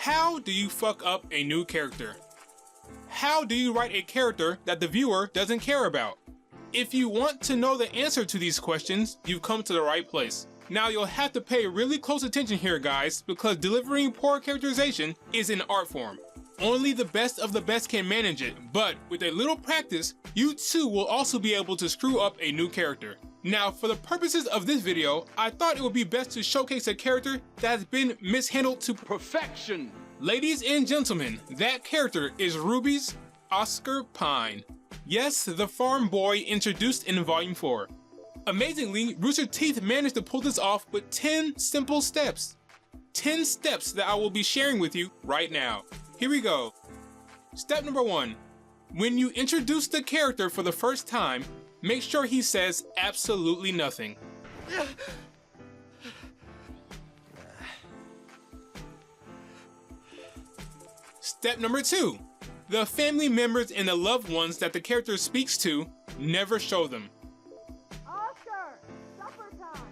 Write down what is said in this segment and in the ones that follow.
How do you fuck up a new character? How do you write a character that the viewer doesn't care about? If you want to know the answer to these questions, you've come to the right place. Now you'll have to pay really close attention here, guys, because delivering poor characterization is an art form. Only the best of the best can manage it, but with a little practice, you too will also be able to screw up a new character. Now, for the purposes of this video, I thought it would be best to showcase a character that has been mishandled to perfection. Ladies and gentlemen, that character is RWBY's Oscar Pine. Yes, the farm boy introduced in Volume 4. Amazingly, Rooster Teeth managed to pull this off with 10 simple steps. 10 steps that I will be sharing with you right now. Here we go. Step number 1. When you introduce the character for the first time, make sure he says absolutely nothing. Step number 2. The family members and the loved ones that the character speaks to, never show them. Oscar, supper time.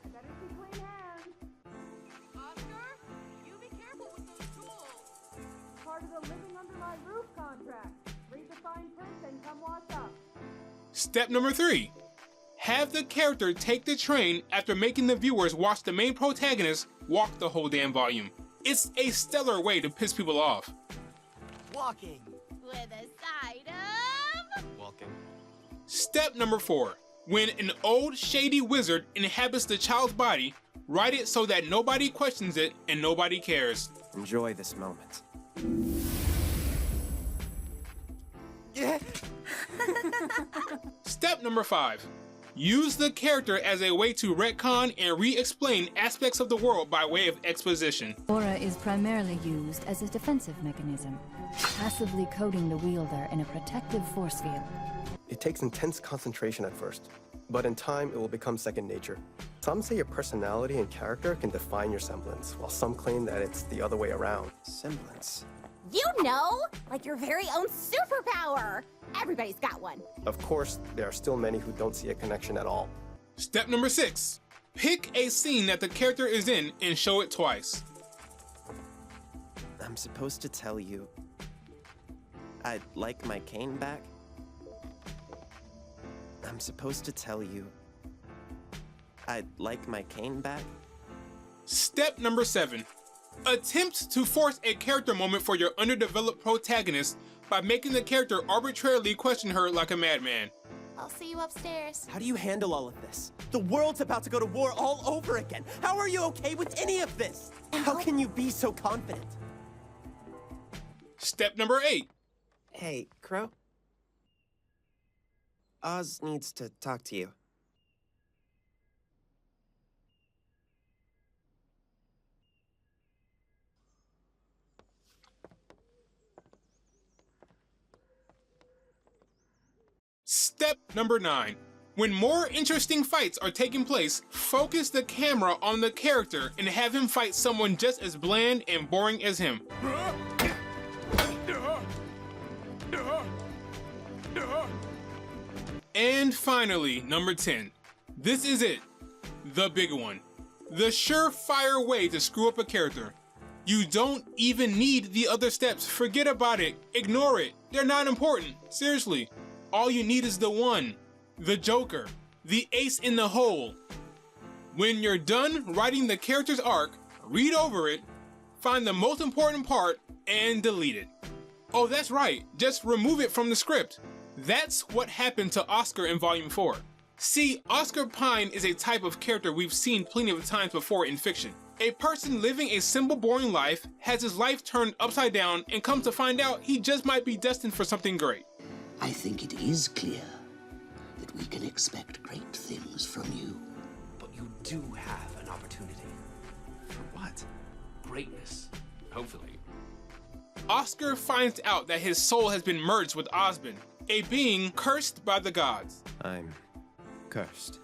I better see clean hands. Oscar, you be careful with those tools. Part of the living under my roof contract. Read the fine print and come wash up. Step number 3. Have the character take the train after making the viewers watch the main protagonist walk the whole damn volume. It's a stellar way to piss people off. Walking. With a side of... Walking. Step number 4. When an old shady wizard inhabits the child's body, write it so that nobody questions it and nobody cares. Enjoy this moment. Step number 5. Use the character as a way to retcon and re-explain aspects of the world by way of exposition. Aura is primarily used as a defensive mechanism, passively coating the wielder in a protective force field. It takes intense concentration at first, but in time it will become second nature. Some say your personality and character can define your semblance, while some claim that it's the other way around. Semblance? You know, like your very own superpower. Everybody's got one. Of course, there are still many who don't see a connection at all. Step number 6. Pick a scene that the character is in and show it twice. I'm supposed to tell you I'd like my cane back? I'm supposed to tell you I'd like my cane back? Step number 7. Attempt to force a character moment for your underdeveloped protagonist by making the character arbitrarily question her like a madman. I'll see you upstairs. How do you handle all of this? The world's about to go to war all over again. How are you okay with any of this? How can you be so confident? Step number 8. Hey, Crow? Oz needs to talk to you. Step number 9. When more interesting fights are taking place, focus the camera on the character and have him fight someone just as bland and boring as him. And finally, number 10. This is it. The big one. The surefire way to screw up a character. You don't even need the other steps. Forget about it. Ignore it. They're not important. Seriously. All you need is the one. The Joker. The ace in the hole. When you're done writing the character's arc, read over it, find the most important part, and delete it. Oh, that's right. Just remove it from the script. That's what happened to Oscar in Volume 4. See, Oscar Pine is a type of character we've seen plenty of times before in fiction. A person living a simple, boring life has his life turned upside down and comes to find out he just might be destined for something great. I think it is clear that we can expect great things from you. But you do have an opportunity. For what? Greatness. Hopefully. Oscar finds out that his soul has been merged with Osbin, a being cursed by the gods. I'm cursed.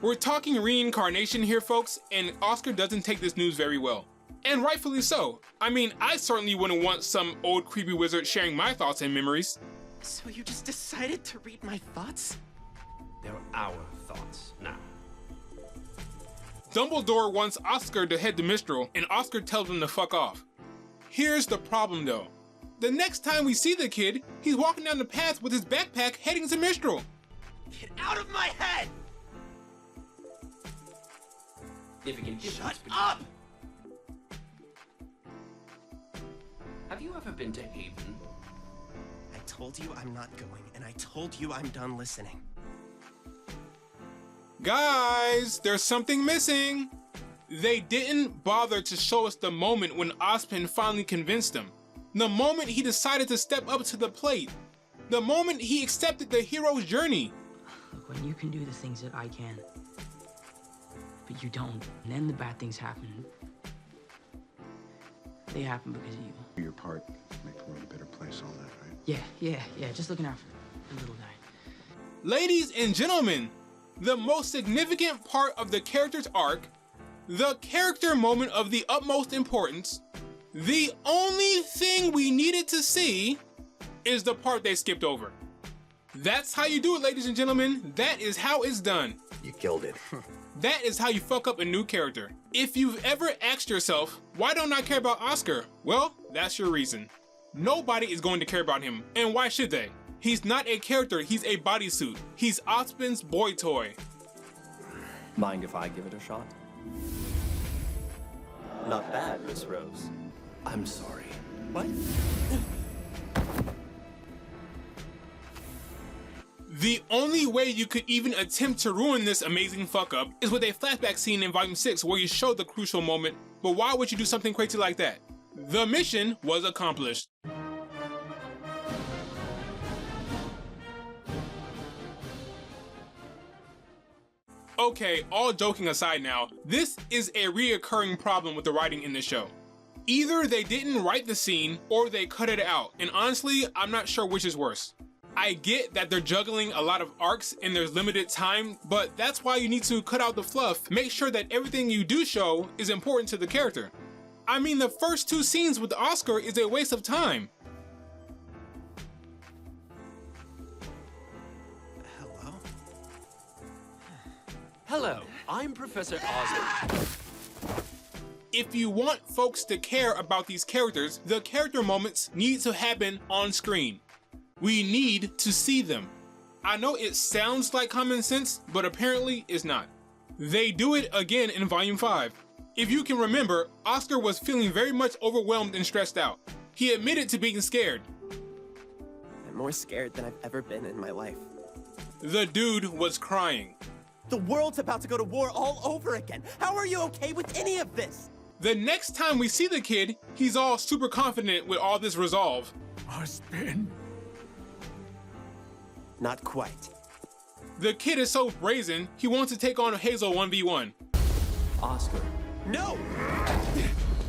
We're talking reincarnation here, folks, and Oscar doesn't take this news very well. And rightfully so. I mean, I certainly wouldn't want some old creepy wizard sharing my thoughts and memories. So you just decided to read my thoughts? They're our thoughts now. Dumbledore wants Oscar to head to Mistral, and Oscar tells him to fuck off. Here's the problem though. The next time we see the kid, he's walking down the path with his backpack heading to Mistral. Get out of my head! Shut Up! Have you ever been to Haven? I told you I'm not going, and I told you I'm done listening. Guys, there's something missing. They didn't bother to show us the moment when Ozpin finally convinced him. The moment he decided to step up to the plate. The moment he accepted the hero's journey. Look, when you can do the things that I can, but you don't, and then the bad things happen. They happen because of you. Your part, make the world a better place, all that, right? Yeah, just looking out for the little guy. Ladies and gentlemen, the most significant part of the character's arc, the character moment of the utmost importance, the only thing we needed to see is the part they skipped over. That's how you do it, ladies and gentlemen. That is how it's done. You killed it. That is how you fuck up a new character. If you've ever asked yourself, why don't I care about Oscar? Well, that's your reason. Nobody is going to care about him, and why should they? He's not a character, he's a bodysuit. He's Ozpin's boy toy. Mind if I give it a shot? Not bad, Miss Rose. I'm sorry. What? The only way you could even attempt to ruin this amazing fuck up is with a flashback scene in Volume 6 where you show the crucial moment, but why would you do something crazy like that? The mission was accomplished. Okay, all joking aside now, this is a reoccurring problem with the writing in the show. Either they didn't write the scene or they cut it out, and honestly, I'm not sure which is worse. I get that they're juggling a lot of arcs and there's limited time, but that's why you need to cut out the fluff. Make sure that everything you do show is important to the character. I mean, the first two scenes with Oscar is a waste of time. Hello? Hello, I'm Professor Osborn. If you want folks to care about these characters, the character moments need to happen on screen. We need to see them. I know it sounds like common sense, but apparently it's not. They do it again in Volume 5. If you can remember, Oscar was feeling very much overwhelmed and stressed out. He admitted to being scared. I'm more scared than I've ever been in my life. The dude was crying. The world's about to go to war all over again. How are you okay with any of this? The next time we see the kid, he's all super confident with all this resolve. Ozpin. Not quite. The kid is so brazen, he wants to take on Hazel 1v1. Oscar. No!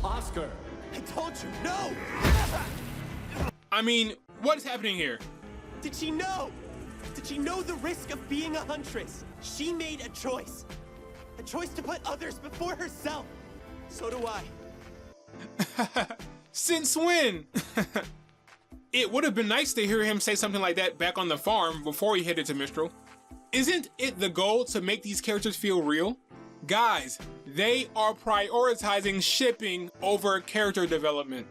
Oscar! I told you, no! I mean, what is happening here? Did she know? Did she know the risk of being a huntress? She made a choice. A choice to put others before herself. So do I. Since when? It would have been nice to hear him say something like that back on the farm before he headed to Mistral. Isn't it the goal to make these characters feel real? Guys, they are prioritizing shipping over character development.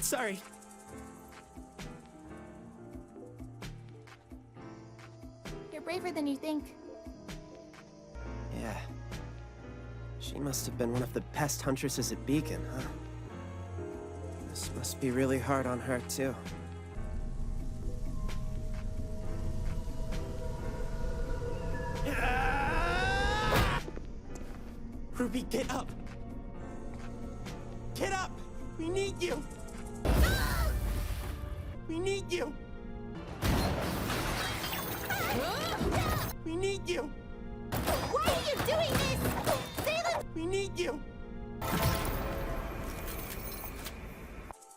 Sorry. You're braver than you think. Yeah. She must have been one of the best huntresses at Beacon, huh? This must be really hard on her, too. Ruby, get up! Get up! We need you! We need you! We need you! Why are you doing this? Sailor! We need you!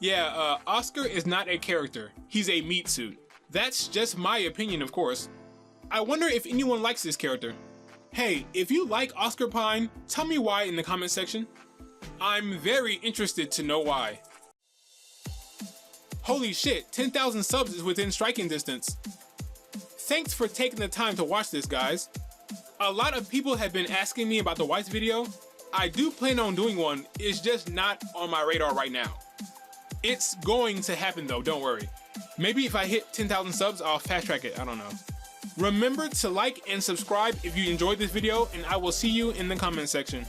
Yeah, Oscar is not a character. He's a meat suit. That's just my opinion, of course. I wonder if anyone likes this character. Hey, if you like Oscar Pine, tell me why in the comment section. I'm very interested to know why. Holy shit, 10,000 subs is within striking distance. Thanks for taking the time to watch this, guys. A lot of people have been asking me about the Weiss video, I do plan on doing one, it's just not on my radar right now. It's going to happen though, don't worry. Maybe if I hit 10,000 subs, I'll fast track it, I don't know. Remember to like and subscribe if you enjoyed this video, and I will see you in the comment section.